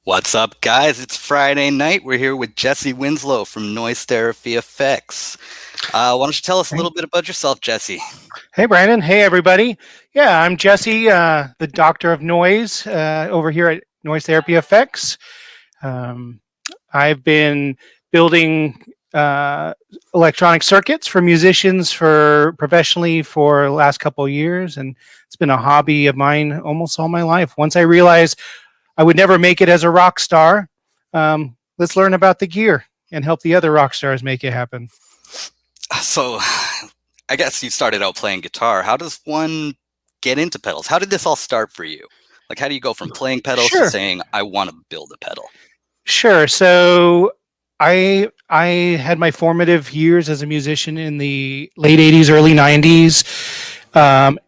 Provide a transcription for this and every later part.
What's up, guys? It's Friday night. We're here with Jesse Winslow from Noise Therapy Effects. Why don't you tell us a Hey, little bit about yourself, Jesse? hey, Brandon. Hey, everybody. Yeah, I'm Jesse, the doctor of noise over here at Noise Therapy Effects. Um, I've been building uh, electronic circuits for musicians for professionally for the last couple of years, and it's been a hobby of mine almost all my life. Once I realized I would never make it as a rock star, let's learn about the gear and help the other rock stars make it happen. So, I guess you started out playing guitar. How does one get into pedals? How did this all start for you? Like, how do you go from playing pedals to Sure. saying, I want to build a pedal? Sure. So I had my formative years as a musician in the late '80s, early '90s,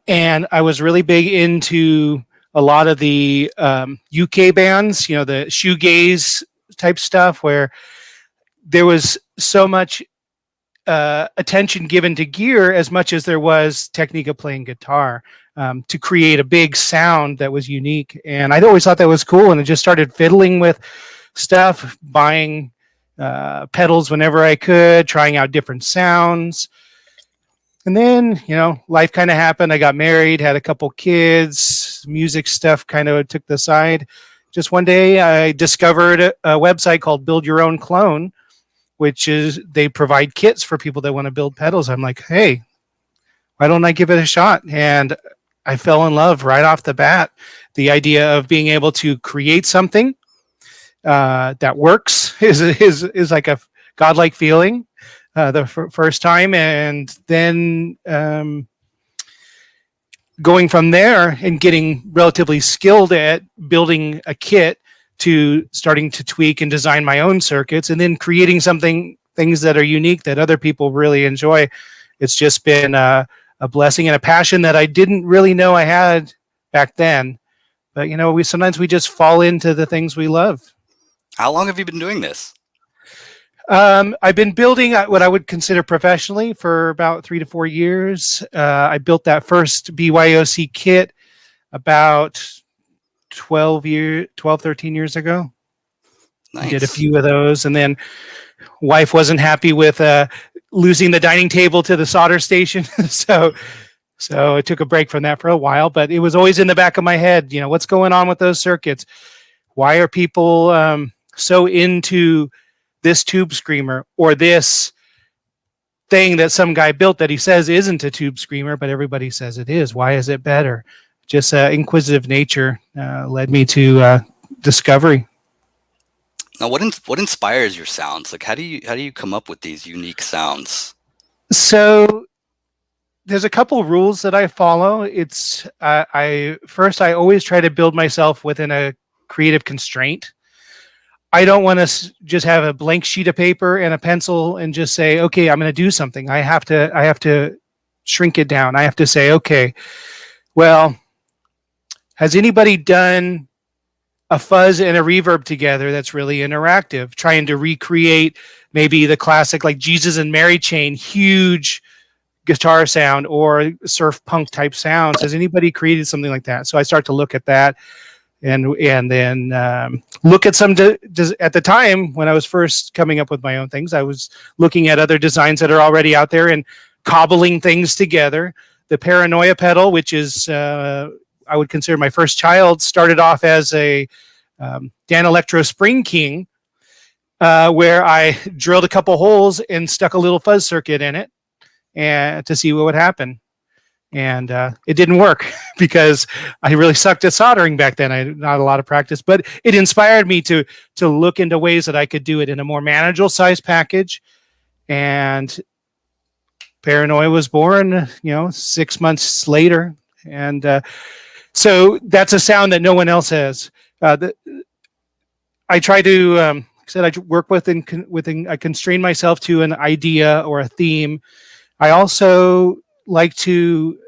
and I was really big into a lot of the UK bands. You know, the shoegaze type stuff, where there was so much attention given to gear as much as there was technique of playing guitar. To create a big sound that was unique. And I'd always thought that was cool. And I just started fiddling with stuff, buying pedals whenever I could, trying out different sounds. And then, life kind of happened. I got married, had a couple kids, music stuff kind of took the side. Just one day, I discovered a website called Build Your Own Clone, which is they provide kits for people that want to build pedals. I'm like, hey, why don't I give it a shot? And I fell in love right off the bat. The idea of being able to create something that works is like a godlike feeling first time, and then going from there and getting relatively skilled at building a kit to starting to tweak and design my own circuits, and then creating things that are unique that other people really enjoy. It's just been a blessing and a passion that I didn't really know I had back then. But we sometimes we just fall into the things we love. How long have you been doing this? I've been building what I would consider professionally for about 3 to 4 years. I built that first BYOC kit about 13 years ago. I did a Nice. few of those, and then wife wasn't happy with losing the dining table to the solder station, so I took a break from that for a while. But it was always in the back of my head. What's going on with those circuits? Why are people so into this tube screamer or this thing that some guy built that he says isn't a tube screamer, but everybody says it is? Why is it better? Just inquisitive nature led me to discovery. Now, what inspires your sounds? Like, how do you come up with these unique sounds? So there's a couple rules that I follow. It's I always try to build myself within a creative constraint. I don't want to just have a blank sheet of paper and a pencil and just say, okay, I'm going to do something. I have to shrink it down. I have to say, okay, well, has anybody done a fuzz and a reverb together that's really interactive, trying to recreate maybe the classic like Jesus and Mary chain, huge guitar sound or surf punk type sounds? Has anybody created something like that? So I start to look at that, and then look at at the time when I was first coming up with my own things, I was looking at other designs that are already out there and cobbling things together. The Paranoia pedal, which is I would consider my first child, started off as a Dan Electro Spring King, where I drilled a couple holes and stuck a little fuzz circuit in it and to see what would happen. And it didn't work because I really sucked at soldering back then. I had not a lot of practice, but it inspired me to look into ways that I could do it in a more manageable size package. And Paranoia was born, 6 months later, and so that's a sound that no one else has. I try to, like I said, I work within. I constrain myself to an idea or a theme. I also like to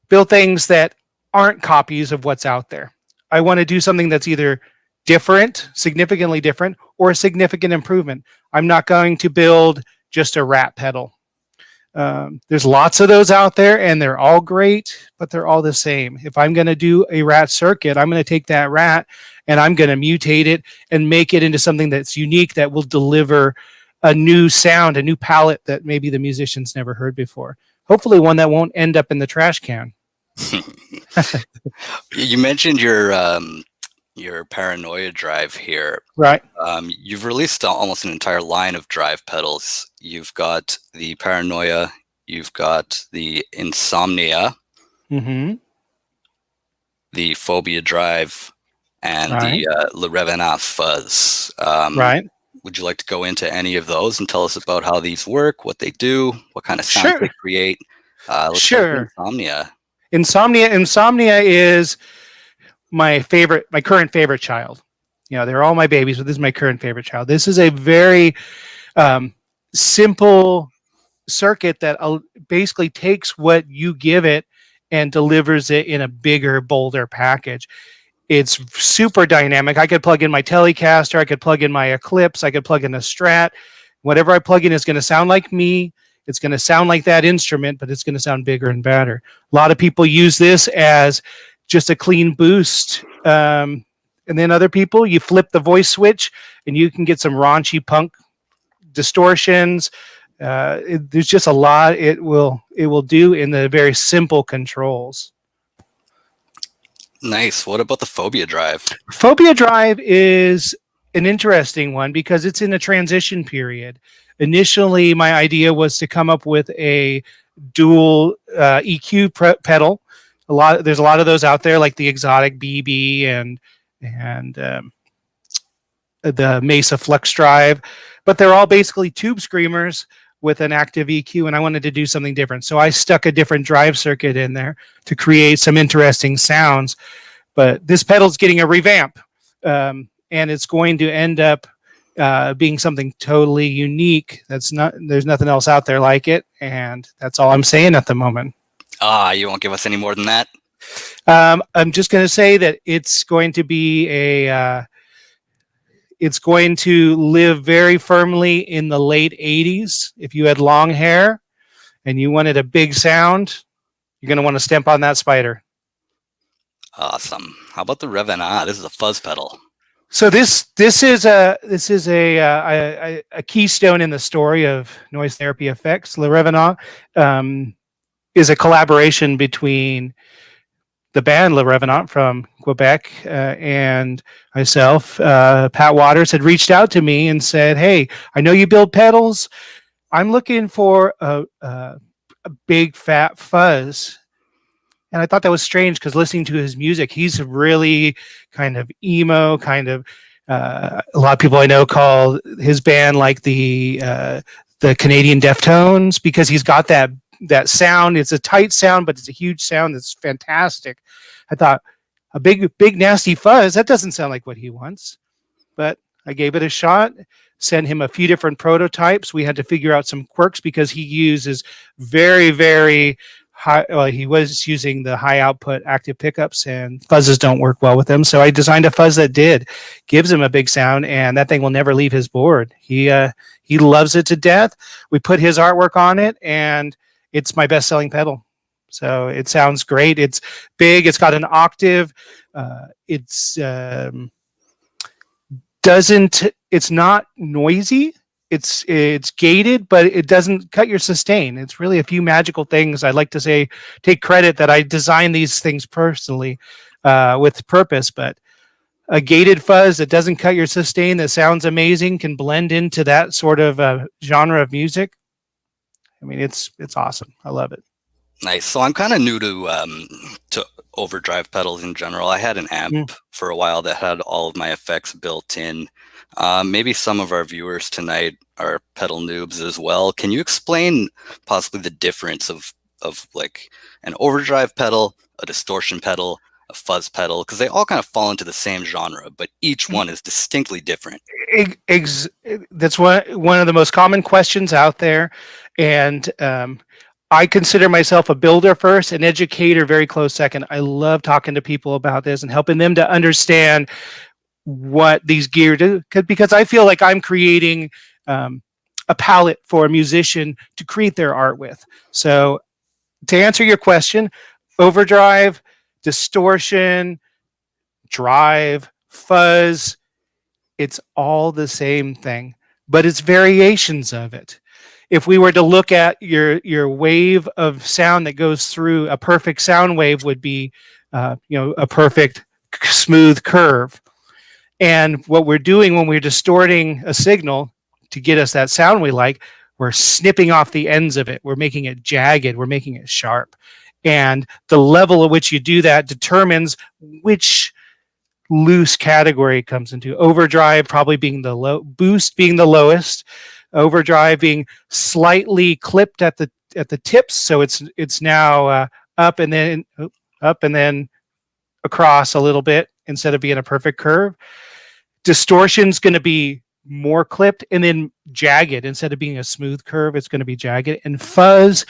build things that aren't copies of what's out there. I want to do something that's either different, significantly different, or a significant improvement. I'm not going to build just a rat pedal. There's lots of those out there, and they're all great, but they're all the same. If I'm going to do a rat circuit, I'm going to take that rat and I'm going to mutate it and make it into something that's unique that will deliver a new sound, a new palette that maybe the musicians never heard before. Hopefully, one that won't end up in the trash can. You mentioned your paranoia drive here. Right. You've released almost an entire line of drive pedals. You've got the paranoia, you've got the insomnia, Mm-hmm. the phobia drive, and Right. the Le Revenant fuzz. Right. Would you like to go into any of those and tell us about how these work, what they do, what kind of sounds they Sure. create? Let's start with Sure. insomnia. Insomnia is my current favorite child. You know, they're all my babies, but this is my current favorite child. This is a very simple circuit that basically takes what you give it and delivers it in a bigger, bolder package. It's super dynamic. I could plug in my Telecaster, I could plug in my Eclipse, I could plug in a Strat. Whatever I plug in is going to sound like me. It's going to sound like that instrument, but it's going to sound bigger and better. A lot of people use this as just a clean boost. And then other people, you flip the voice switch and you can get some raunchy punk distortions. There's just a lot it will do in the very simple controls. Nice. What about the phobia drive? Phobia drive is an interesting one because it's in a transition period. Initially, my idea was to come up with a dual EQ pedal. There's a lot of those out there, like the Exotic BB and the Mesa Flex Drive, but they're all basically tube screamers with an active EQ, and I wanted to do something different. So I stuck a different drive circuit in there to create some interesting sounds. But this pedal's getting a revamp, and it's going to end up being something totally unique. There's nothing else out there like it, and that's all I'm saying at the moment. You won't give us any more than that? I'm just going to say that it's going to be it's going to live very firmly in the late 80s. If you had long hair and you wanted a big sound, you're going to want to stamp on that spider. Awesome. How about the Revenant? This is a fuzz pedal. So this is a keystone in the story of noise therapy effects. Le Revenant is a collaboration between the band Le Revenant from Quebec and myself. Pat Waters had reached out to me and said, "Hey, I know you build pedals. I'm looking for a big fat fuzz." And I thought that was strange because listening to his music, he's really kind of emo, kind of a lot of people I know call his band like the Canadian Deftones because he's got that sound. It's a tight sound, but it's a huge sound that's fantastic. I thought a big nasty fuzz, that doesn't sound like what he wants. But I gave it a shot, sent him a few different prototypes. We had to figure out some quirks because he uses very, very high. Well, he was using the high output active pickups, and fuzzes don't work well with them. So I designed a fuzz that gives him a big sound, and that thing will never leave his board. He loves it to death. We put his artwork on it, and it's my best-selling pedal. So it sounds great. It's big. It's got an octave. It's not noisy. It's gated, but it doesn't cut your sustain. It's really a few magical things. I'd like to say, take credit that I designed these things personally with purpose, but a gated fuzz that doesn't cut your sustain, that sounds amazing, can blend into that sort of genre of music. I mean, it's awesome. I love it. Nice. So I'm kind of new to overdrive pedals in general. I had an amp for a while that had all of my effects built in. Maybe some of our viewers tonight are pedal noobs as well. Can you explain possibly the difference of like an overdrive pedal, a distortion pedal, a fuzz pedal? Because they all kind of fall into the same genre, but each one is distinctly different. That's one of the most common questions out there. And I consider myself a builder first, an educator very close second. I love talking to people about this and helping them to understand what these gear do, because I feel like I'm creating a palette for a musician to create their art with. So to answer your question, overdrive, distortion, drive, fuzz, it's all the same thing, but it's variations of it. If we were to look at your wave of sound that goes through, a perfect sound wave would be a perfect smooth curve. And what we're doing when we're distorting a signal to get us that sound we like, we're snipping off the ends of it. We're making it jagged. We're making it sharp. And the level at which you do that determines which loose category it comes into. Overdrive probably being the low, boost being the lowest, overdrive being slightly clipped at the tips, so it's now up and then across a little bit instead of being a perfect curve. Distortion's going to be more clipped and then jagged. Instead of being a smooth curve, it's going to be jagged. And fuzz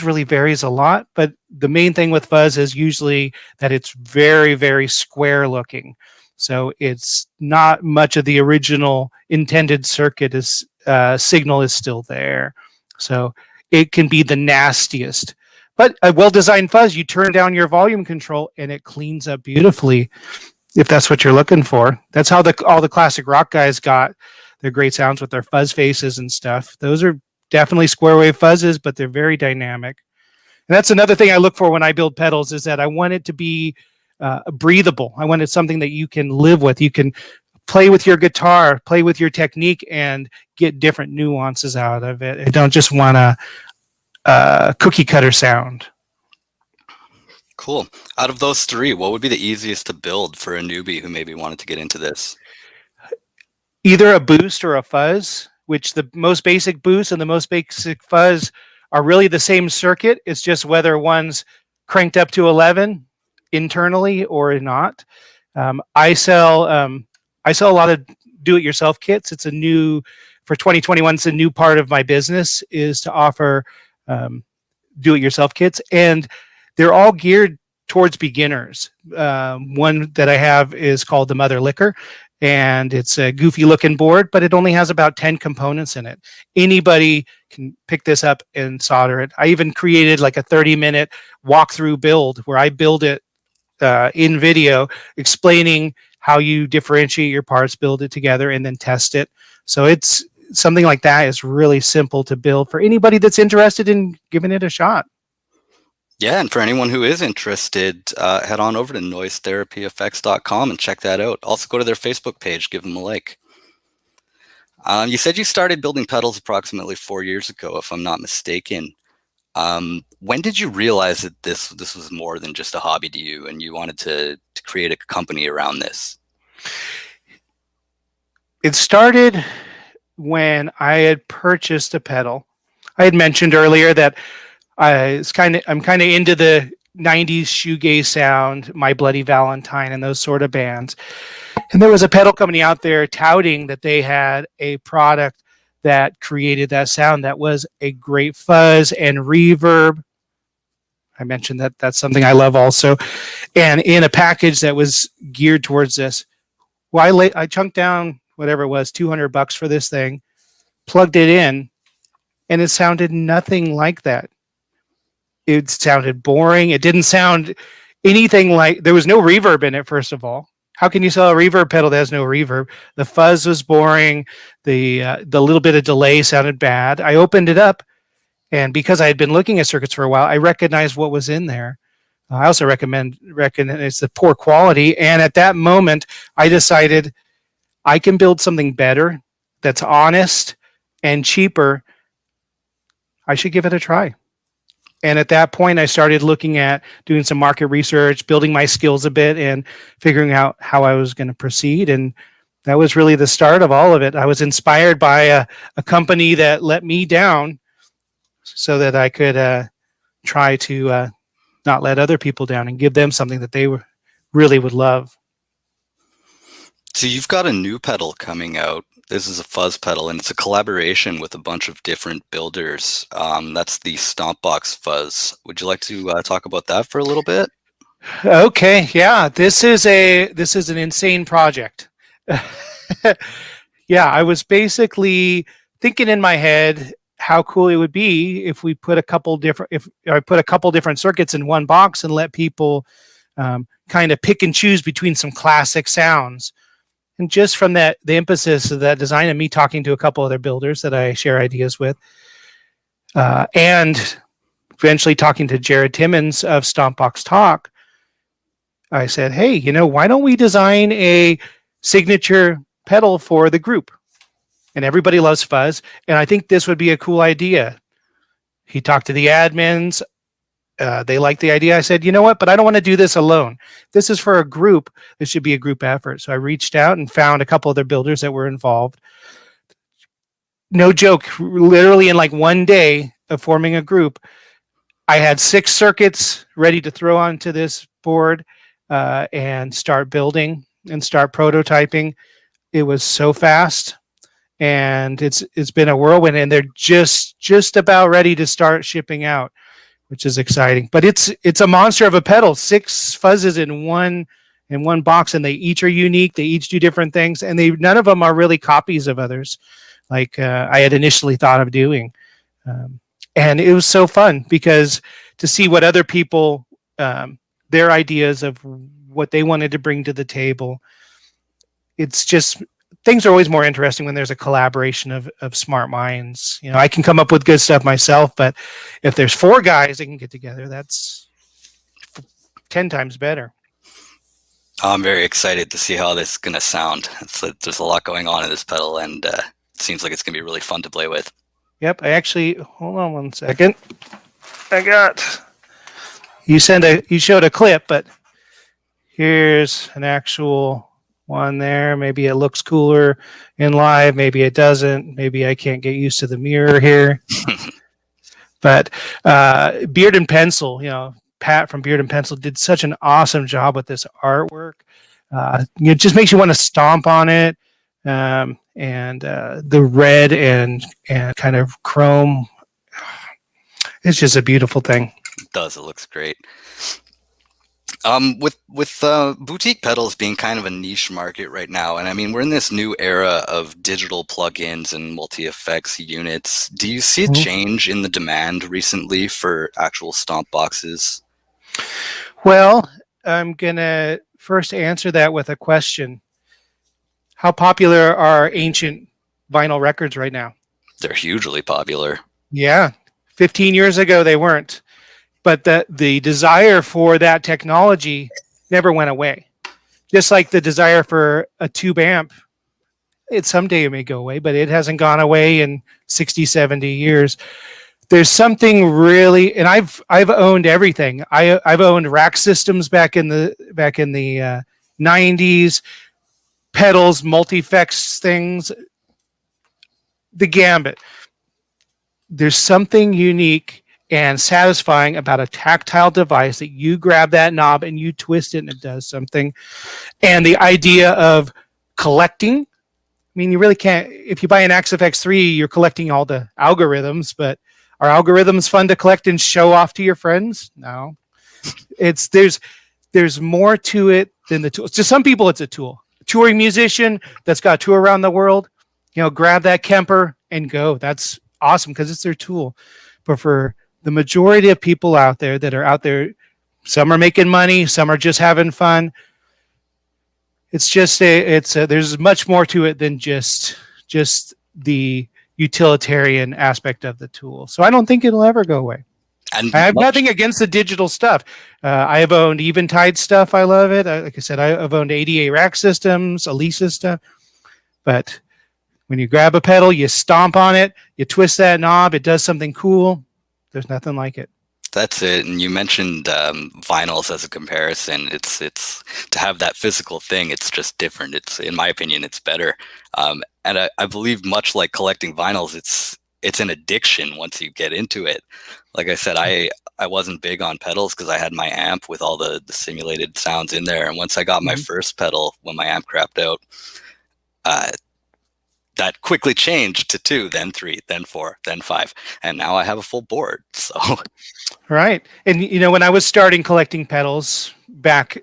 really varies a lot, but the main thing with fuzz is usually that it's very, very square looking. So it's not much of the original intended circuit signal is still there. So it can be the nastiest. But a well-designed fuzz, you turn down your volume control and it cleans up beautifully, if that's what you're looking for. That's how all the classic rock guys got their great sounds with their fuzz faces and stuff. Those are definitely square wave fuzzes, but they're very dynamic. And that's another thing I look for when I build pedals, is that I want it to be breathable. I want it something that you can live with. You can play with your guitar, play with your technique, and get different nuances out of it. I don't just want a cookie cutter sound. Cool. Out of those three, what would be the easiest to build for a newbie who maybe wanted to get into this? Either a boost or a fuzz, which the most basic boost and the most basic fuzz are really the same circuit. It's just whether one's cranked up to 11 internally or not. I sell a lot of do-it-yourself kits. It's for 2021, it's a new part of my business, is to offer do-it-yourself kits, and they're all geared towards beginners. One that I have is called the Mother Liquor, and it's a goofy looking board, but it only has about 10 components in it. Anybody can pick this up and solder it. I even created like a 30-minute walkthrough build where I build it in video, explaining how you differentiate your parts, build it together, and then test it. So it's something like that is really simple to build for anybody that's interested in giving it a shot. Yeah, and for anyone who is interested, head on over to noisetherapyeffects.com and check that out. Also go to their Facebook page, give them a like. You said you started building pedals approximately 4 years ago, if I'm not mistaken. When did you realize that this was more than just a hobby to you and you wanted to create a company around this? It started when I had purchased a pedal. I had mentioned earlier that I'm kind of into the 90s shoegaze sound, My Bloody Valentine, and those sort of bands. And there was a pedal company out there touting that they had a product that created that sound that was a great fuzz and reverb. I mentioned that that's something I love also. And in a package that was geared towards this. Well, I chunked down whatever it was, $200 for this thing, plugged it in, and it sounded nothing like that. It sounded boring. It didn't sound anything like, there was no reverb in it, first of all. How can you sell a reverb pedal that has no reverb? The fuzz was boring. The little bit of delay sounded bad. I opened it up, and because I had been looking at circuits for a while, I recognized what was in there. I also recognize the poor quality. And at that moment, I decided I can build something better that's honest and cheaper. I should give it a try. And at that point, I started looking at doing some market research, building my skills a bit, and figuring out how I was going to proceed. And that was really the start of all of it. I was inspired by a company that let me down so that I could try to not let other people down and give them something that they really would love. So you've got a new pedal coming out. This is a fuzz pedal, and it's a collaboration with a bunch of different builders. That's the Stompbox Fuzz. Would you like to talk about that for a little bit? Okay, yeah. This is an insane project. Yeah, I was basically thinking in my head how cool it would be if we put a couple different if I put a couple different circuits in one box and let people kind of pick and choose between some classic sounds. And just from that, the emphasis of that design and me talking to a couple other builders that I share ideas with, and eventually talking to Jared Timmons of Stompbox Talk, I said, hey, why don't we design a signature pedal for the group? And everybody loves fuzz. And I think this would be a cool idea. He talked to the admins. They liked the idea. I said, you know what? But I don't want to do this alone. This is for a group. This should be a group effort. So I reached out and found a couple other builders that were involved. No joke. Literally in like one day of forming a group, I had 6 circuits ready to throw onto this board and start building and start prototyping. It was so fast. And it's been a whirlwind, and they're just about ready to start shipping out, which is exciting. But it's a monster of a pedal. 6 fuzzes in one box, and they each are unique. They each do different things, and none of them are really copies of others, like I had initially thought of doing. And it was so fun because to see what other people their ideas of what they wanted to bring to the table. It's just things are always more interesting when there's a collaboration of smart minds. I can come up with good stuff myself, but if there's 4 guys that can get together, that's 10 times better. I'm very excited to see how this is going to sound. There's a lot going on in this pedal, and it seems like it's going to be really fun to play with. Yep. I actually, hold on one second. You showed a clip, but here's an actual one there. Maybe it looks cooler in live. Maybe it doesn't. Maybe I can't get used to the mirror here. But Beard and Pencil, Pat from Beard and Pencil did such an awesome job with this artwork. It just makes you want to stomp on it. And the red and kind of chrome, it's just a beautiful thing. It does. It looks great. With boutique pedals being kind of a niche market right now, and I mean, we're in this new era of digital plugins and multi-effects units. Do you see a change in the demand recently for actual stomp boxes? Well, I'm going to first answer that with a question. How popular are ancient vinyl records right now? They're hugely popular. Yeah. 15 years ago, they weren't. But the desire for that technology never went away. Just like the desire for a tube amp, someday it may go away, but it hasn't gone away in 60, 70 years. There's something really, and I've owned everything. I've owned rack systems back in the 90s, pedals, multi-effects things, the gambit. There's something unique and satisfying about a tactile device that you grab that knob and you twist it and it does something. And the idea of collecting, I mean, you really can't, if you buy an XFX3, you're collecting all the algorithms, but are algorithms fun to collect and show off to your friends? No. There's more to it than the tool. To some people, it's a tool. A touring musician that's got a tour around the world, grab that Kemper and go. That's awesome because it's their tool. But for the majority of people out there that are out there, some are making money, some are just having fun. It's just there's much more to it than just the utilitarian aspect of the tool. So I don't think it'll ever go away. And I have nothing against the digital stuff. I have owned Eventide stuff. I love it. Like I said, I've owned ADA rack systems, Elisa stuff. But when you grab a pedal, you stomp on it, you twist that knob, it does something cool. There's nothing like it. That's it. And you mentioned vinyls as a comparison. It's to have that physical thing. It's just different. It's, in my opinion, it's better. And I believe, much like collecting vinyls, it's an addiction once you get into it. Like I said, I wasn't big on pedals because I had my amp with all the simulated sounds in there. And once I got my first pedal, when my amp crapped out, that quickly changed to 2, then 3, then 4, then 5, and now I have a full board. So, right. And when I was starting collecting pedals back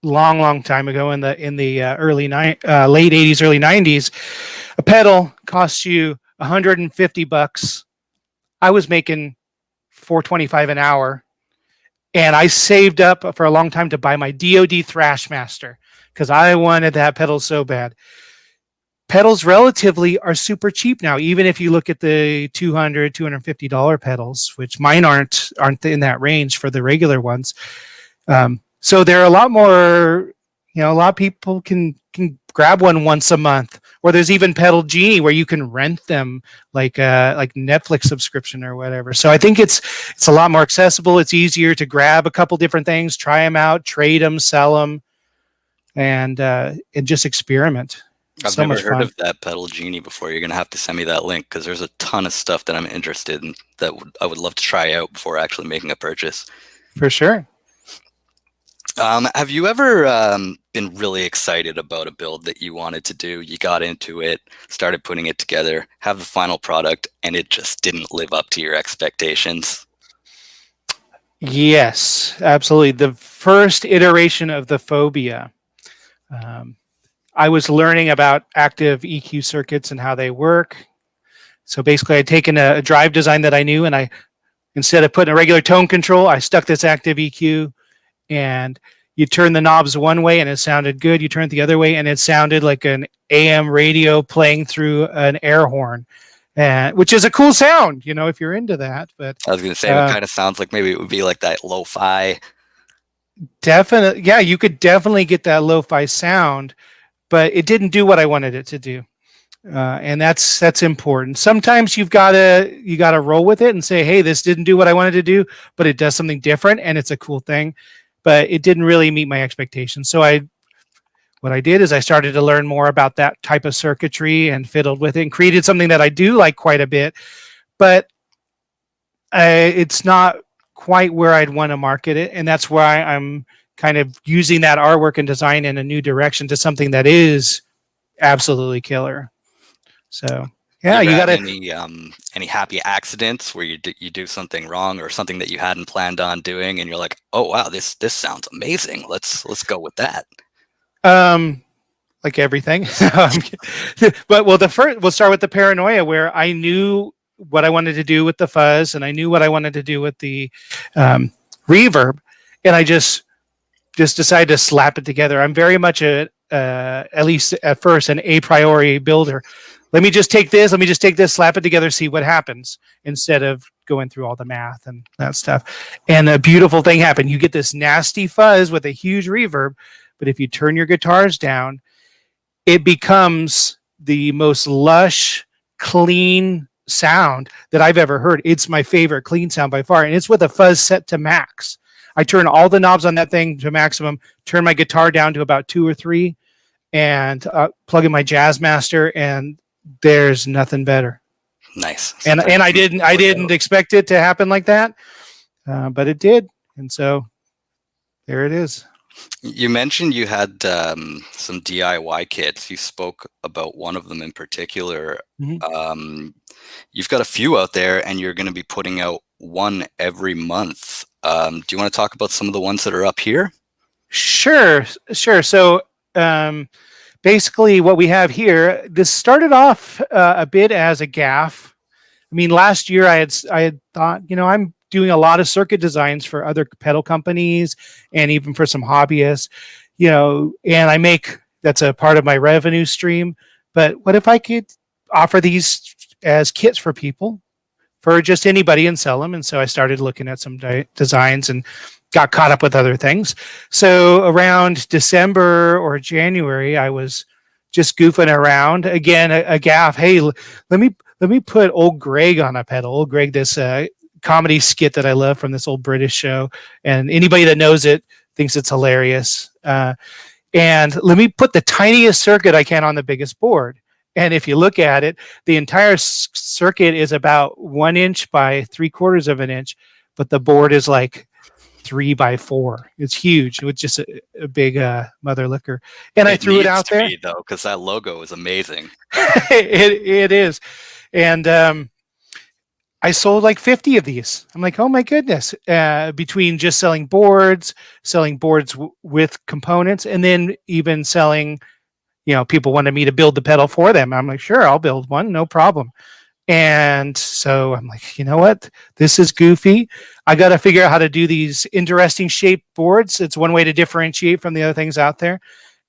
long time ago in the late 80s, early 90s, a pedal costs you $150. I was making $4.25 an hour, and I saved up for a long time to buy my DoD Thrashmaster because I wanted that pedal so bad. Pedals relatively are super cheap now, even if you look at the $250 pedals, which mine aren't in that range for the regular ones. So they're a lot more, a lot of people can grab one once a month, or there's even Pedal Genie where you can rent them like Netflix subscription or whatever. So I think it's a lot more accessible. It's easier to grab a couple different things, try them out, trade them, sell them, and just experiment. I've So never much heard fun. of that Pedal Genie before. You're gonna have to send me that link because there's a ton of stuff that I'm interested in that I would love to try out before actually making a purchase. For sure. Have you ever been really excited about a build that you wanted to do? You got into it, started putting it together, have the final product, and it just didn't live up to your expectations? Yes, absolutely. The first iteration of the Phobia, um, I was learning about active EQ circuits and how they work. So basically, I'd taken a drive design that I knew, and instead of putting a regular tone control, I stuck this active EQ, and you turn the knobs one way and it sounded good. You turn it the other way and it sounded like an AM radio playing through an air horn, which is a cool sound, if you're into that. But I was gonna say, it kind of sounds like maybe it would be like that lo-fi. definitely, yeah, you could definitely get that lo-fi sound, but it didn't do what I wanted it to do. And that's important. Sometimes you gotta roll with it and say, hey, this didn't do what I wanted to do, but it does something different and it's a cool thing. But it didn't really meet my expectations. So what I did is I started to learn more about that type of circuitry and fiddled with it and created something that I do like quite a bit, but it's not quite where I'd want to market it. And that's why I'm kind of using that artwork and design in a new direction to something that is absolutely killer. So yeah, you got to any happy accidents where you do something wrong or something that you hadn't planned on doing, and you're like, oh wow, this sounds amazing. Let's go with that. Like everything. But we'll start with the paranoia, where I knew what I wanted to do with the fuzz, and I knew what I wanted to do with the reverb, and I just decided to slap it together. I'm very much at least at first, an a priori builder. Let me just take this, slap it together, see what happens, instead of going through all the math and that stuff. And a beautiful thing happened. You get this nasty fuzz with a huge reverb, but if you turn your guitars down, it becomes the most lush, clean sound that I've ever heard. It's my favorite clean sound by far, and it's with a fuzz set to max. I turn all the knobs on that thing to maximum, turn my guitar down to about 2 or 3, and plug in my Jazzmaster, and there's nothing better. Nice. And I didn't expect it to happen like that, but it did, and so there it is. You mentioned you had some DIY kits. You spoke about one of them in particular. Mm-hmm. You've got a few out there, and you're going to be putting out one every month. Do you want to talk about some of the ones that are up here? Sure. So basically what we have here, this started off a bit as a gaff. I mean, last year I had thought, I'm doing a lot of circuit designs for other pedal companies and even for some hobbyists, and that's a part of my revenue stream. But what if I could offer these as kits for people, for just anybody, and sell them? And so I started looking at some designs and got caught up with other things. So around December or January, I was just goofing around again, a gaff. Hey, let me put Old Greg on a pedal. Old Greg, this comedy skit that I love from this old British show, and anybody that knows it thinks it's hilarious. And let me put the tiniest circuit I can on the biggest board. And if you look at it, the entire circuit is about 1 inch by 3/4 of an inch, but the board is like 3 by 4. It's huge. With just a big mother liquor. And I threw it out there, though, because that logo is amazing. it is. And I sold like 50 of these. I'm like, oh my goodness. Between just selling boards with components, and then even selling, people wanted me to build the pedal for them. I'm like, sure, I'll build one, no problem. And so I'm like, you know what? This is goofy. I got to figure out how to do these interesting shaped boards. It's one way to differentiate from the other things out there.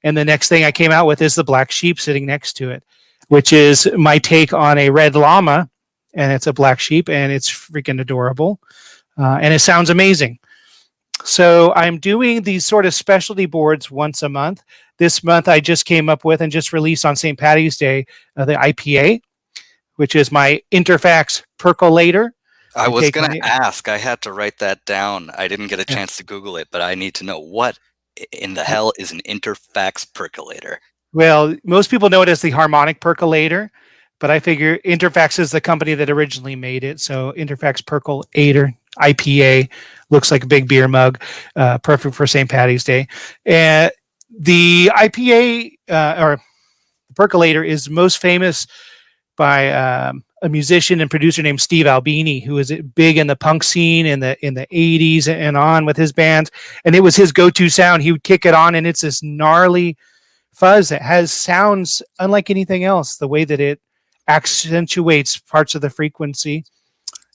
And the next thing I came out with is the black sheep sitting next to it, which is my take on a red llama. And it's a black sheep, and it's freaking adorable. And it sounds amazing. So I'm doing these sort of specialty boards once a month. This month I just came up with and just released on St. Patty's Day, the IPA, which is my Interfax percolator. I was going to ask. I had to write that down. I didn't get a chance to Google it, but I need to know, what in the hell is an Interfax percolator? Well, most people know it as the harmonic percolator, but I figure Interfax is the company that originally made it. So Interfax percolator, IPA, looks like a big beer mug, perfect for St. Patty's Day. And the IPA or the percolator is most famous by a musician and producer named Steve Albini, who was big in the punk scene in the 80s and on with his bands. And it was his go-to sound. He would kick it on, and it's this gnarly fuzz that has sounds unlike anything else, the way that it accentuates parts of the frequency.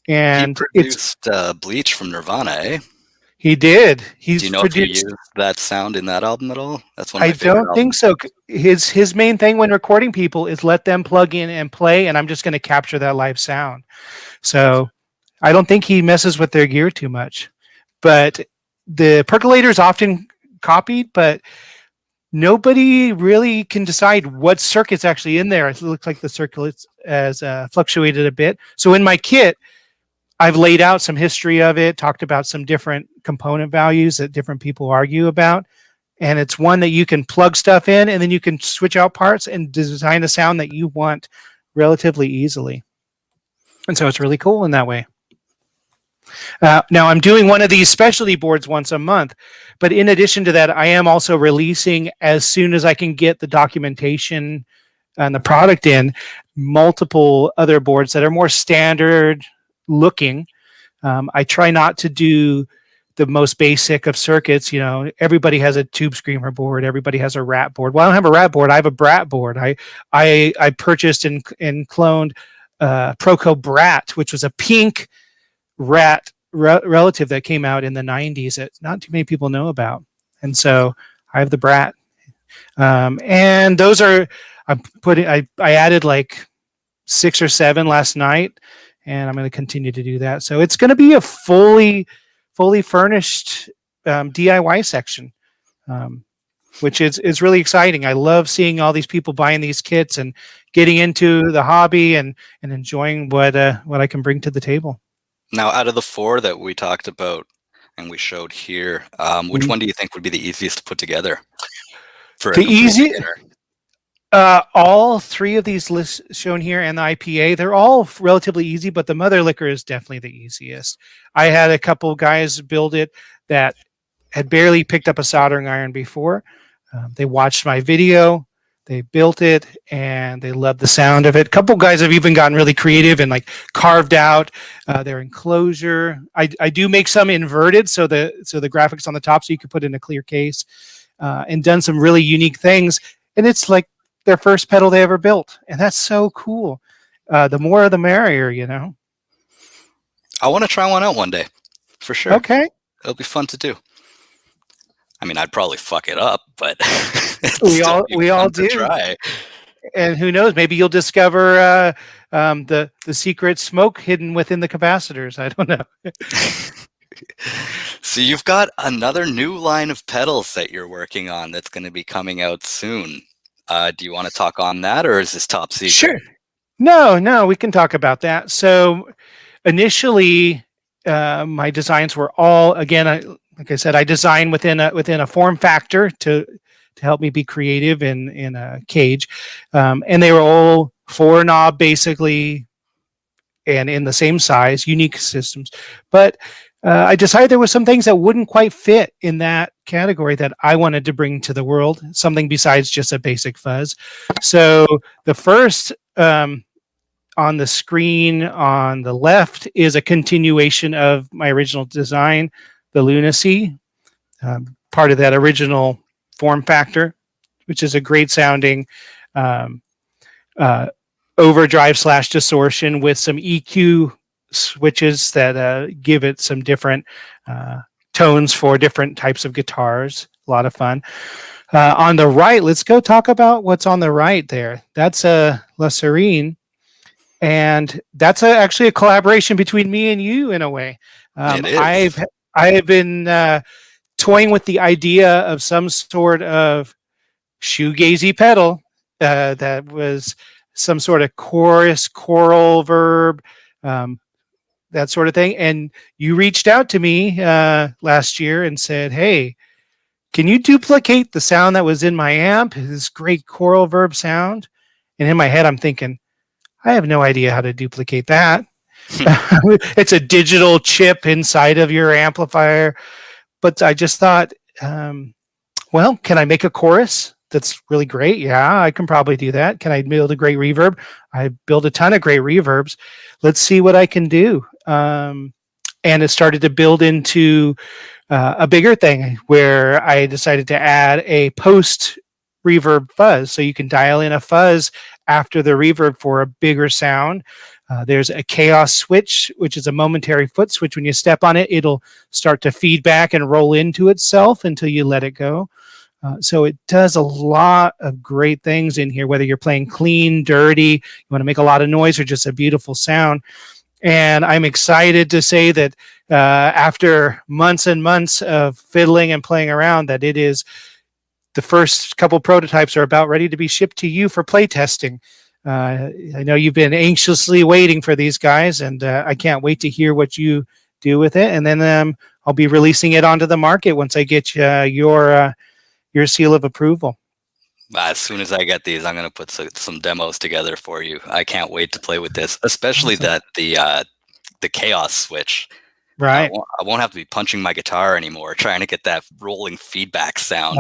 And he produced Bleach from Nirvana, eh? He did. Do you know if he used that sound in that album at all? That's one of my favorite albums. I don't think so. His main thing when recording people is let them plug in and play, and I'm just going to capture that live sound. So I don't think he messes with their gear too much. But the percolator is often copied, but nobody really can decide what circuit's actually in there. It looks like the circuit has fluctuated a bit. So in my kit, I've laid out some history of it, talked about some different component values that different people argue about. And it's one that you can plug stuff in, and then you can switch out parts and design a sound that you want relatively easily. And so it's really cool in that way. Now I'm doing one of these specialty boards once a month, but in addition to that, I am also releasing, as soon as I can get the documentation and the product in, multiple other boards that are more standard looking. I try not to do the most basic of circuits. Everybody has a tube screamer board. Everybody has a rat board. Well, I don't have a rat board. I have a brat board. I purchased and cloned Proco Brat, which was a pink rat relative that came out in the 90s that not too many people know about. And so I have the brat. And those are, I added like 6 or 7 last night, and I'm going to continue to do that. So it's going to be a fully furnished DIY section, which is really exciting. I love seeing all these people buying these kits and getting into the hobby and enjoying what I can bring to the table. Now, out of the 4 that we talked about and we showed here, which one do you think would be the easiest to put together? The easiest? All 3 of these lists shown here and the IPA, they're all relatively easy, but the mother liquor is definitely the easiest. I had a couple guys build it that had barely picked up a soldering iron before. They watched my video, they built it, and they loved the sound of it. A couple guys have even gotten really creative and like carved out their enclosure. I do make some inverted, so the graphics on the top, so you can put in a clear case, and done some really unique things. And it's like their first pedal they ever built, and that's so cool. The more the merrier, I want to try one out one day, for sure. Okay, it'll be fun to do. I mean, I'd probably fuck it up, but we all do. Try. And who knows? Maybe you'll discover the secret smoke hidden within the capacitors. I don't know. So you've got another new line of pedals that you're working on that's going to be coming out soon. Do you want to talk on that, or is this top secret? Sure. No, we can talk about that. So initially, my designs were all, again, like I said, I design within a form factor to help me be creative in a cage, and they were all 4-knob basically, and in the same size, unique systems. But I decided there were some things that wouldn't quite fit in that category that I wanted to bring to the world, something besides just a basic fuzz. So the first on the screen on the left is a continuation of my original design, the Lunacy, part of that original form factor, which is a great sounding um, uh, overdrive slash distortion with some EQ switches that give it some different uh, tones for different types of guitars. A lot of fun. On the right, let's go talk about what's on the right there. That's a La Serene, and that's actually a collaboration between me and you in a way. It I've is. been toying with the idea of some sort of shoegazy pedal that was some sort of chorus, choral verb, um, that sort of thing. And you reached out to me last year and said, "Hey, can you duplicate the sound that was in my amp? This great choral verb sound." And in my head, I'm thinking, I have no idea how to duplicate that. It's a digital chip inside of your amplifier. But I just thought, well, can I make a chorus that's really great? Yeah, I can probably do that. Can I build a great reverb? I build a ton of great reverbs. Let's see what I can do. And it started to build into a bigger thing where I decided to add a post reverb fuzz. So you can dial in a fuzz after the reverb for a bigger sound. There's a chaos switch, which is a momentary foot switch. When you step on it, it'll start to feedback and roll into itself until you let it go. So it does a lot of great things in here, whether you're playing clean, dirty, you want to make a lot of noise, or just a beautiful sound. And I'm excited to say that after months and months of fiddling and playing around, that it is the first couple prototypes are about ready to be shipped to you for play testing. I know you've been anxiously waiting for these guys, and I can't wait to hear what you do with it. And then I'll be releasing it onto the market once I get your seal of approval. As soon as I get these, I'm going to put some demos together for you. I can't wait to play with this, especially Awesome. that the chaos switch. Right. I won't have to be punching my guitar anymore, trying to get that rolling feedback sound.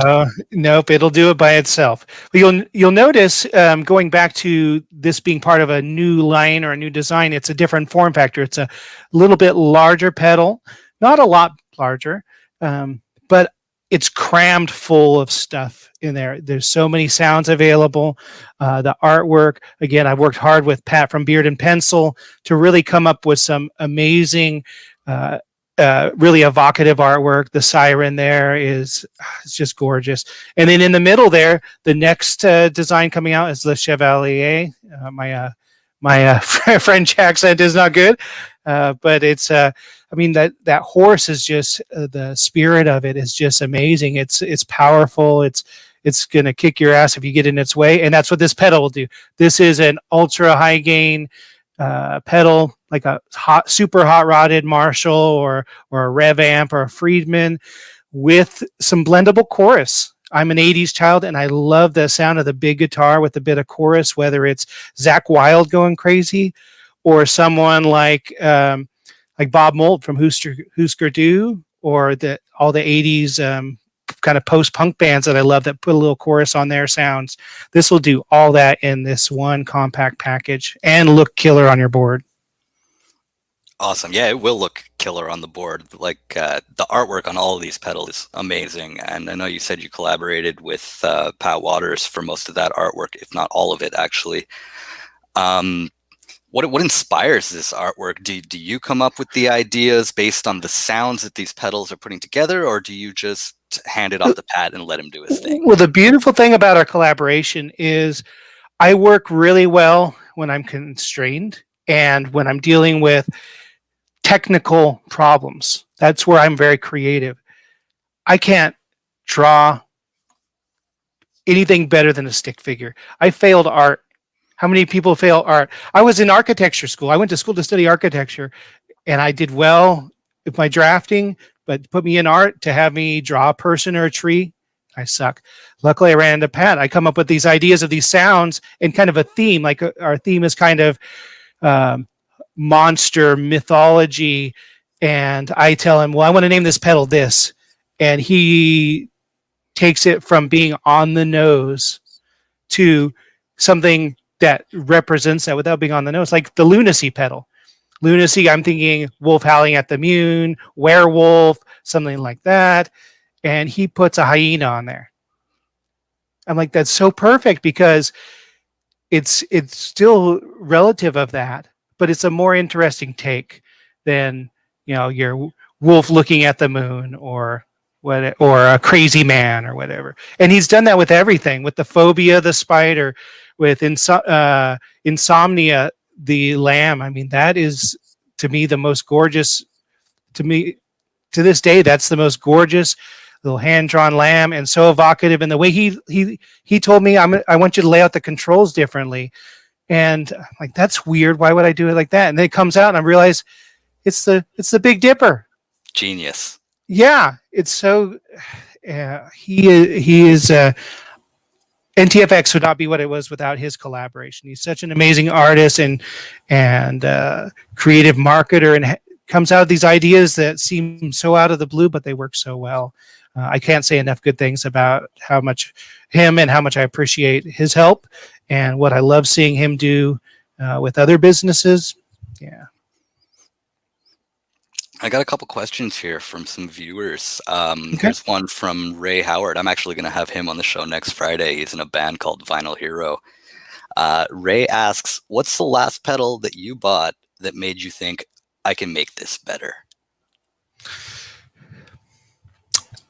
Nope, it'll do it by itself. But you'll notice going back to this being part of a new line or a new design, it's a different form factor. It's a little bit larger pedal, not a lot larger, but it's crammed full of stuff in there. There's so many sounds available. The artwork, again, I've worked hard with Pat from Beard and Pencil to really come up with some amazing really evocative artwork. The siren there is it's just gorgeous. And then in the middle there, the next design coming out is Le Chevalier. My French accent is not good, but it's I mean that horse is just the spirit of it is just amazing. It's powerful. It's gonna kick your ass if you get in its way, and that's what this pedal will do. This is an ultra high gain pedal, like a super hot rodded Marshall or a Rev amp or a Friedman with some blendable chorus. I'm an 80s child and I love the sound of the big guitar with a bit of chorus, whether it's Zach Wilde going crazy or someone like Bob Mould from Husker Du, or all the 80s kind of post-punk bands that I love that put a little chorus on their sounds. This will do all that in this one compact package and look killer on your board. Awesome. Yeah, it will look killer on the board. Like the artwork on all of these pedals is amazing. And I know you said you collaborated with Pat Waters for most of that artwork, if not all of it, actually. What inspires this artwork? Do you come up with the ideas based on the sounds that these pedals are putting together, or do you just hand it off to Pat and let him do his thing? Well, the beautiful thing about our collaboration is I work really well when I'm constrained and when I'm dealing with technical problems. That's where I'm very creative. I can't draw anything better than a stick figure. I failed art. How many people fail art? I was in architecture school. I went to school to study architecture, and I did well with my drafting, but put me in art to have me draw a person or a tree, I suck. Luckily, I ran into Pat. I come up with these ideas of these sounds and kind of a theme. Like our theme is kind of monster mythology, and I tell him, well, I want to name this pedal this, and he takes it from being on the nose to something that represents that without being on the nose, like the lunacy pedal. Lunacy, I'm thinking wolf howling at the moon, werewolf, something like that. And he puts a hyena on there. I'm like, that's so perfect because it's still relative of that, but it's a more interesting take than your wolf looking at the moon or what, or a crazy man or whatever. And he's done that with everything, with the phobia, the spider, with insomnia, the lamb. I mean, that is to me the most gorgeous. To me, to this day, that's the most gorgeous little hand-drawn lamb, and so evocative. And the way he told me, I want you to lay out the controls differently, and I'm like, that's weird. Why would I do it like that? And then it comes out, and I realize it's the Big Dipper. Genius. Yeah, it's so. He is. NTFX would not be what it was without his collaboration. He's such an amazing artist and creative marketer, and comes out of these ideas that seem so out of the blue, but they work so well. I can't say enough good things about how much him and how much I appreciate his help and what I love seeing him do with other businesses. Yeah. I got a couple questions here from some viewers. Okay. Here's one from Ray Howard. I'm actually going to have him on the show next Friday. He's in a band called Vinyl Hero. Ray asks, what's the last pedal that you bought that made you think, I can make this better?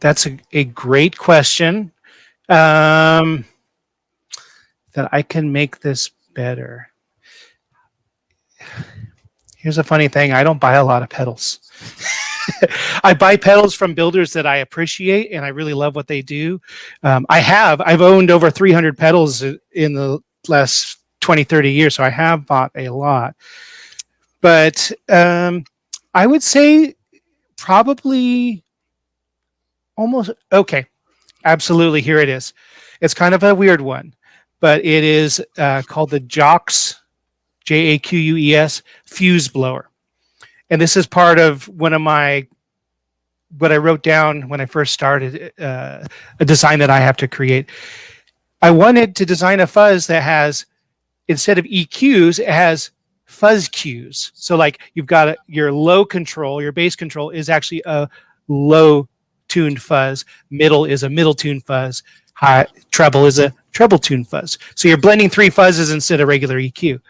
That's a great question. That I can make this better. Here's a funny thing. I don't buy a lot of pedals. I buy pedals from builders that I appreciate, and I really love what they do. I've owned over 300 pedals in the last 20, 30 years, so I have bought a lot. But I would say probably almost, okay, absolutely, here it is. It's kind of a weird one, but it is called the Jaux, Jaques, fuse blower. And this is part of what I wrote down when I first started a design that I have to create. I wanted to design a fuzz that has, instead of EQs, it has fuzz cues. So like you've got your low control, your bass control is actually a low tuned fuzz. Middle is a middle tuned fuzz. High treble is a treble tuned fuzz. So you're blending three fuzzes instead of regular EQ.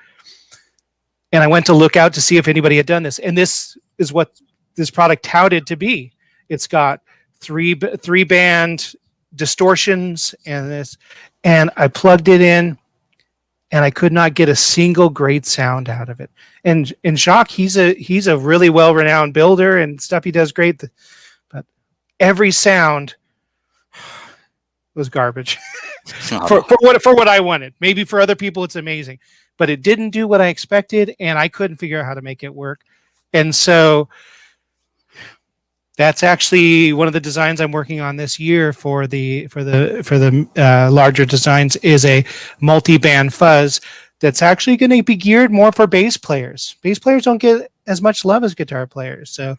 And I went to look out to see if anybody had done this. And this is what this product touted to be. It's got three band distortions and this, and I plugged it in, and I could not get a single great sound out of it. And Jacques, he's a really well-renowned builder and stuff. He does great, but every sound was garbage for what I wanted. Maybe for other people it's amazing, but it didn't do what I expected, and I couldn't figure out how to make it work. And so that's actually one of the designs I'm working on this year for the larger designs, is a multi-band fuzz that's actually going to be geared more for bass players. Bass players don't get as much love as guitar players. So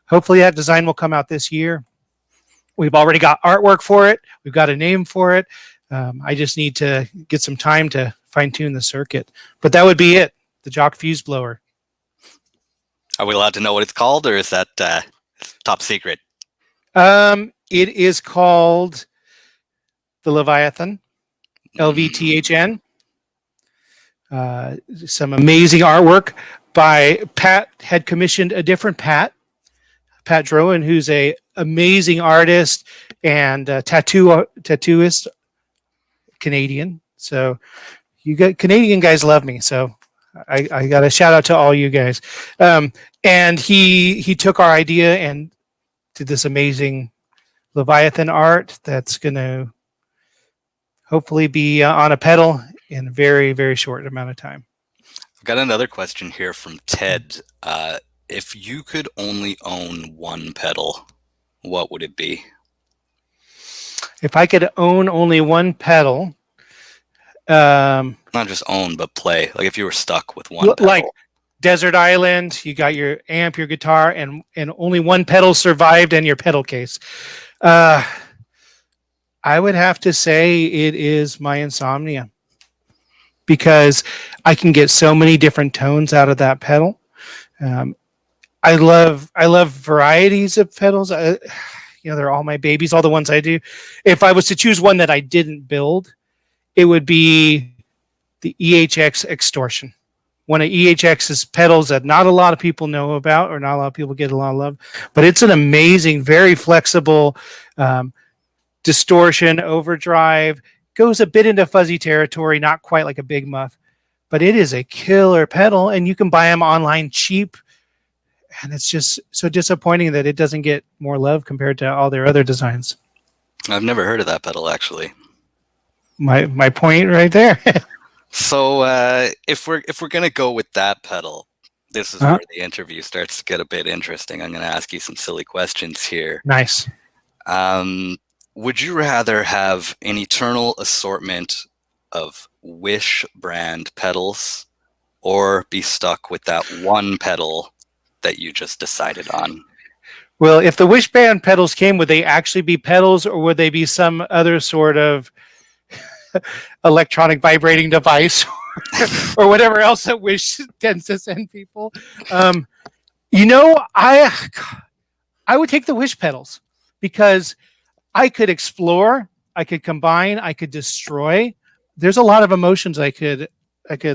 hopefully that design will come out this year. We've already got artwork for it. We've got a name for it. I just need to get some time to fine-tune the circuit. But that would be it, the Jacques fuse blower. Are we allowed to know what it's called, or is that top secret? It is called the Leviathan, LVTHN. Some amazing artwork by Pat. Had commissioned a different Pat Drowan, who's a amazing artist and tattooist, Canadian. So you got Canadian guys love me. So I got a shout out to all you guys. And he took our idea and did this amazing Leviathan art that's going to hopefully be on a pedal in a very, very short amount of time. I've got another question here from Ted. If you could only own one pedal, what would it be? If I could own only one pedal, not just own, but play. Like if you were stuck with one pedal. Like Desert Island, you got your amp, your guitar, and only one pedal survived and your pedal case. I would have to say it is my Insomnia, because I can get so many different tones out of that pedal. Um, I love varieties of pedals. They're all my babies, all the ones I do. If I was to choose one that I didn't build, it would be the EHX Extortion. One of EHX's pedals that not a lot of people know about, or not a lot of people get a lot of love, but it's an amazing, very flexible distortion, overdrive, goes a bit into fuzzy territory, not quite like a Big Muff, but it is a killer pedal, and you can buy them online cheap. And it's just so disappointing that it doesn't get more love compared to all their other designs. I've never heard of that pedal, actually. My point right there. So if we're gonna go with that pedal, this is where the interview starts to get a bit interesting. I'm gonna ask you some silly questions here. Nice. Would you rather have an eternal assortment of Wish brand pedals, or be stuck with that one pedal that you just decided on? Well, if the Wish band pedals came, would they actually be pedals, or would they be some other sort of electronic vibrating device or whatever else that Wish tends to send people? I would take the Wish pedals because I could explore, I could combine, I could destroy. There's a lot of emotions I could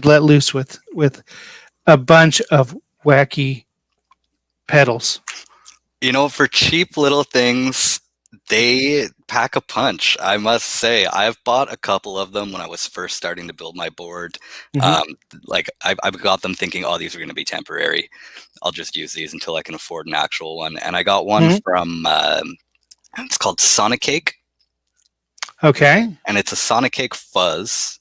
let loose with a bunch of wacky pedals. For cheap little things, they pack a punch, I must say. I've bought a couple of them when I was first starting to build my board. I got them thinking, oh, these are going to be temporary. I'll just use these until I can afford an actual one. And I got one from, it's called Sonic Cake. Okay. And it's a Sonic Cake fuzz.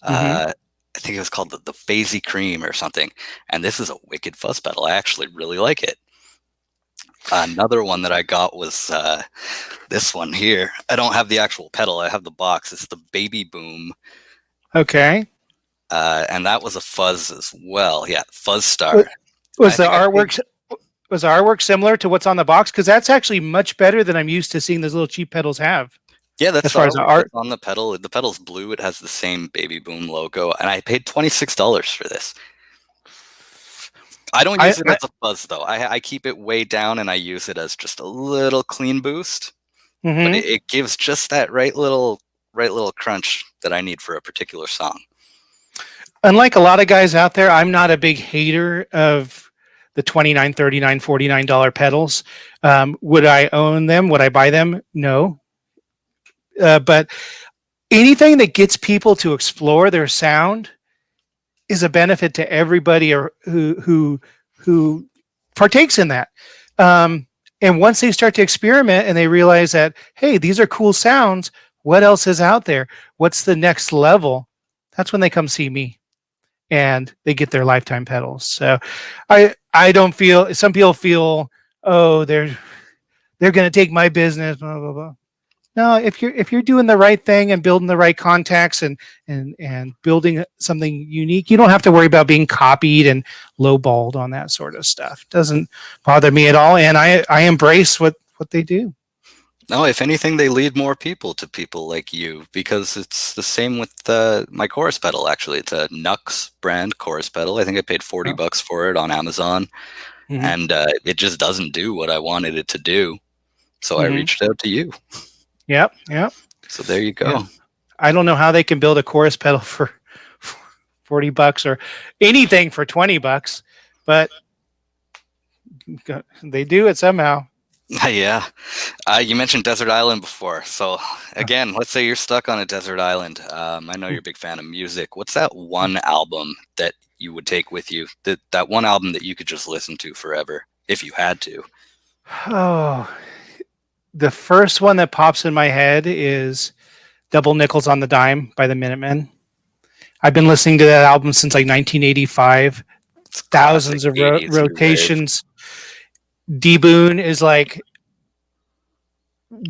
I think it was called the Phasey Cream or something. And this is a wicked fuzz pedal. I actually really like it. Another one that I got was this one here. I don't have the actual pedal. I have the box. It's the Baby Boom. Okay. And that was a fuzz as well. Yeah, Fuzz Star. Was the artwork similar to what's on the box? Because that's actually much better than I'm used to seeing those little cheap pedals have. Yeah, that's as far as the art on the pedal. The pedal's blue. It has the same Baby Boom logo, and I paid $26 for this. I don't use it as a fuzz, though. I keep it way down, and I use it as just a little clean boost. But it gives just that right little crunch that I need for a particular song. Unlike a lot of guys out there, I'm not a big hater of the $29, $39, $49 pedals. Would I own them? Would I buy them? No. But anything that gets people to explore their sound is a benefit to everybody who partakes in that. And once they start to experiment and they realize that, hey, these are cool sounds, what else is out there? What's the next level? That's when they come see me and they get their lifetime pedals. So I don't feel, some people feel, oh, they're going to take my business, blah, blah, blah. No, if you're doing the right thing and building the right contacts and building something unique, you don't have to worry about being copied and lowballed on that sort of stuff. It doesn't bother me at all, and I embrace what they do. No, if anything, they lead more people to people like you, because it's the same with my chorus pedal. Actually, it's a Nux brand chorus pedal. I think I paid $40 for it on Amazon, and it just doesn't do what I wanted it to do. So I reached out to you. Yep. So there you go. Yeah. I don't know how they can build a chorus pedal for $40 or anything for $20, but they do it somehow. Yeah. You mentioned Desert Island before. So again, let's say you're stuck on a desert island. I know you're a big fan of music. What's that one album that you would take with you? That one album that you could just listen to forever if you had to? Oh, the first one that pops in my head is Double Nickels on the Dime by the Minutemen. I've been listening to that album since like 1985. Thousands of rotations. D-Boon is like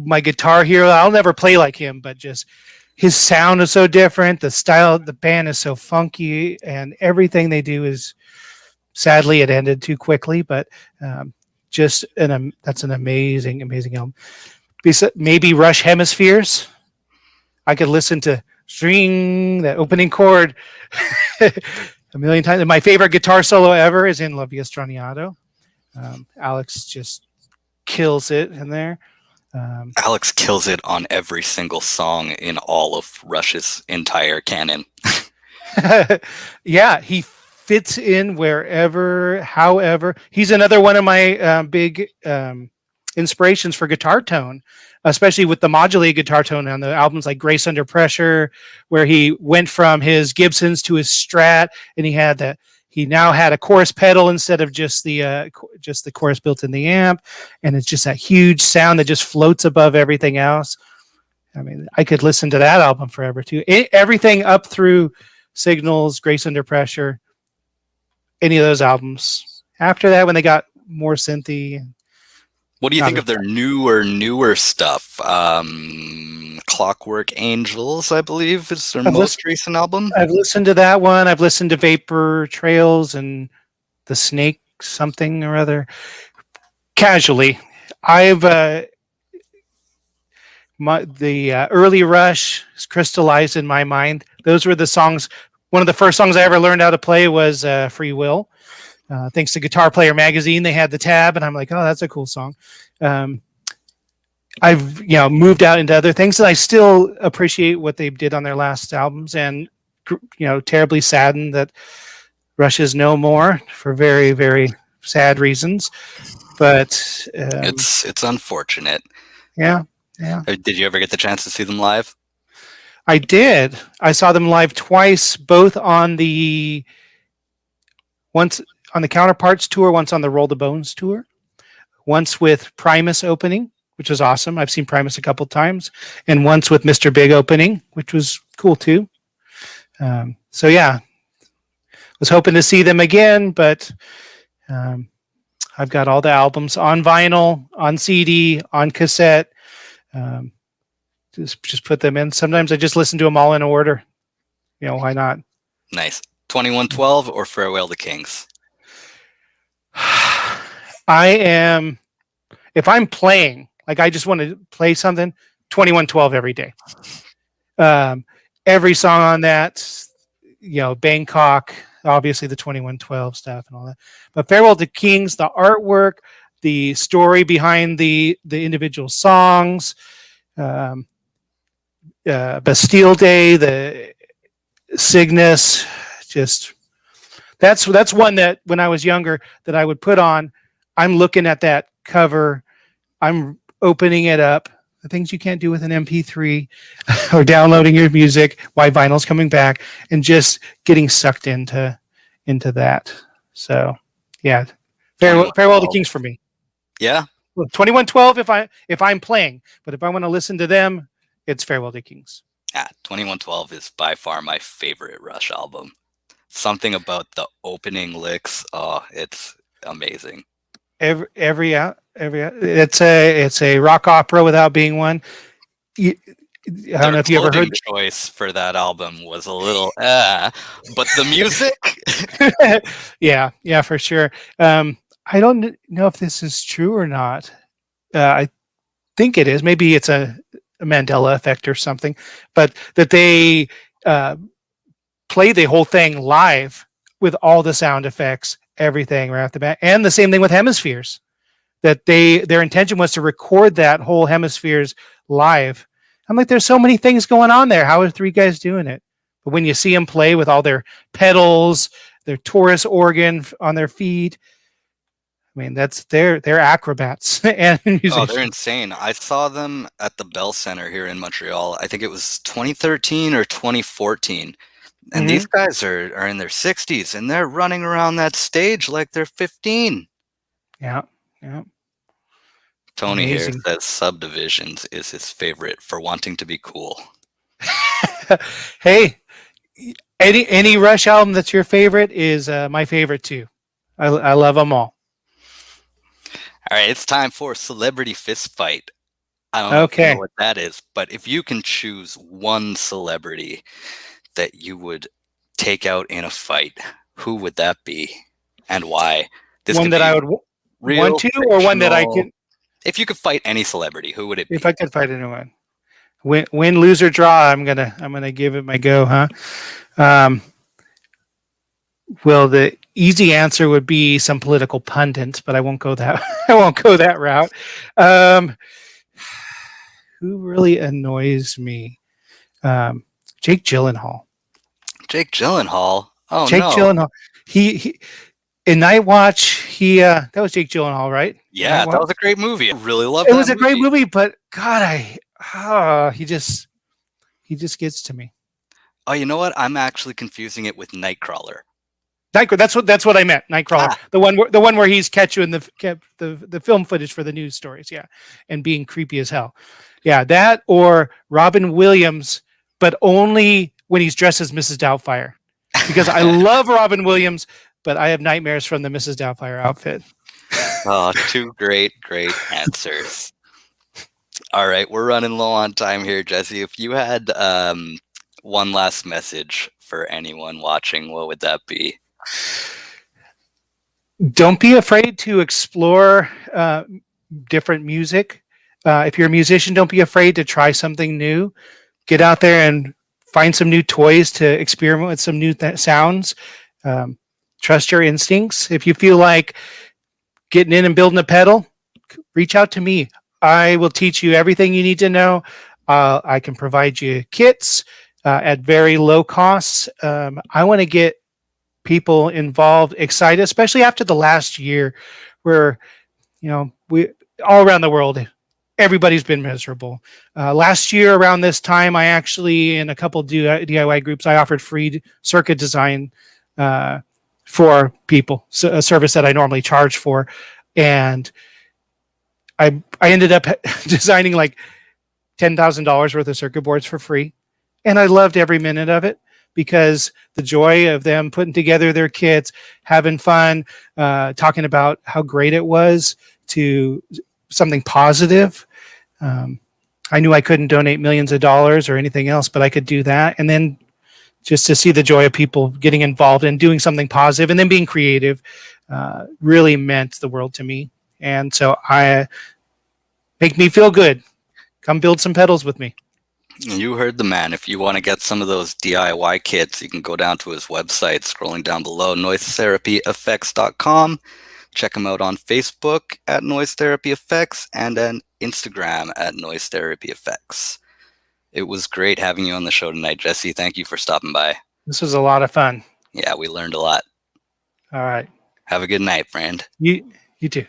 my guitar hero. I'll never play like him, but just his sound is so different. The style of the band is so funky, and everything they do is, sadly, it ended too quickly, but that's an amazing album. Maybe Rush Hemispheres. I could listen to string, that opening chord a million times. And my favorite guitar solo ever is in La Via Straniato. Alex just kills it in there. Alex kills it on every single song in all of Rush's entire canon. Yeah, he fits in wherever, however. He's another one of my big inspirations for guitar tone, especially with the modulated guitar tone on the albums like Grace Under Pressure, where he went from his Gibsons to his Strat, and he now had a chorus pedal instead of just the chorus built in the amp, and it's just that huge sound that just floats above everything else. I mean, I could listen to that album forever too. Everything up through Signals, Grace Under Pressure, any of those albums. After that, when they got more synthy. What do you think of their newer stuff? Clockwork Angels, I believe, is their most recent album. I've listened to that one. I've listened to Vapor Trails and The Snake something or other. Casually. I've the early Rush is crystallized in my mind. Those were the songs. One of the first songs I ever learned how to play was Free Will. Thanks to Guitar Player magazine, they had the tab, and I'm like, oh, that's a cool song. I've moved out into other things, and I still appreciate what they did on their last albums, and terribly saddened that Rush is no more for very, very sad reasons. But it's unfortunate. Yeah. Did you ever get the chance to see them live? I did. I saw them live twice, both once on the Counterparts tour, once on the Roll the Bones tour, once with Primus opening, which was awesome. I've seen Primus a couple times, and once with Mr. Big opening, which was cool too. So yeah, was hoping to see them again, but I've got all the albums on vinyl, on CD, on cassette. Just put them in. Sometimes I just listen to them all in order. Why not? Nice. 2112 or Farewell to Kings? If I'm playing, like I just want to play something, 2112 every day. Every song on that, Bangkok, obviously the 2112 stuff and all that. But Farewell to Kings, the artwork, the story behind the individual songs, Bastille Day, the Cygnus, just that's one that when I was younger that I would put on. I'm looking at that cover, I'm opening it up, the things you can't do with an MP3 or downloading your music, why vinyl's coming back, and just getting sucked into that. So yeah, Farewell to Kings for me. Yeah. 2112 if I'm playing, but if I want to listen to them, it's Farewell to Kings. 2112 is by far my favorite Rush album. Something about the opening licks, it's amazing. It's a rock opera without being one. I don't know if you ever heard. The choice for that album was a little, but the music. yeah, for sure. I don't know if this is true or not. I think it is. Maybe it's a Mandela effect or something, but that they play the whole thing live with all the sound effects, everything right off the bat, and the same thing with Hemispheres. That their intention was to record that whole Hemispheres live. I'm like, there's so many things going on there. How are three guys doing it? But when you see them play with all their pedals, their Taurus organ on their feet, I mean, they're acrobats and musicians. Oh, they're insane. I saw them at the Bell Center here in Montreal. I think it was 2013 or 2014. And these guys are in their 60s, and they're running around that stage like they're 15. Yeah. Tony here says Subdivisions is his favorite for wanting to be cool. Hey, any Rush album that's your favorite is my favorite too. I love them all. All right, it's time for Celebrity Fist Fight. I don't know if you know what that is, but if you can choose one celebrity that you would take out in a fight, who would that be and why? One that I would want to, or one that I could. If you could fight any celebrity, who would it be? If I could fight anyone, win, lose or draw, I'm gonna give it my go, huh? Um, well, the easy answer would be some political pundit, but I won't go that I won't go that route. Um, who really annoys me? Jake Gyllenhaal. Jake Gyllenhaal. Oh Jake no. Gyllenhaal. He in Night Watch. That was Jake Gyllenhaal, right? Yeah, Night that Watch. was a great movie. I really loved It that was a great movie. movie, but God, he just gets to me. Oh, you know what? I'm actually confusing it with Nightcrawler. That's what I meant. Nightcrawler, the one where he's catching the film footage for the news stories, yeah, and being creepy as hell, yeah. That or Robin Williams, but only when he's dressed as Mrs. Doubtfire, because I love Robin Williams, but I have nightmares from the Mrs. Doubtfire outfit. Oh, two great answers. All right, we're running low on time here, Jesse. If you had one last message for anyone watching, what would that be? Don't be afraid to explore different music. If you're a musician, don't be afraid to try something new. Get out there and find some new toys to experiment with some new sounds. Trust your instincts. If you feel like getting in and building a pedal, reach out to me. I will teach you everything you need to know. I can provide you kits at very low costs. I want to get people involved, excited, especially after the last year where, we all around the world, everybody's been miserable. Last year around this time, I actually, in a couple DIY groups, I offered free circuit design for people, so a service that I normally charge for. And I ended up designing like $10,000 worth of circuit boards for free. And I loved every minute of it, because the joy of them putting together their kits, having fun, talking about how great it was, to something positive. I knew I couldn't donate millions of dollars or anything else, but I could do that. And then just to see the joy of people getting involved and doing something positive and then being creative really meant the world to me. And so make me feel good. Come build some pedals with me. You heard the man. If you want to get some of those DIY kits, you can go down to his website, scrolling down below, noisetherapyeffects.com. Check him out on Facebook at Noise Therapy Effects and on Instagram at Noise Therapy Effects. It was great having you on the show tonight, Jesse. Thank you for stopping by. This was a lot of fun. Yeah, we learned a lot. All right. Have a good night, friend. You too.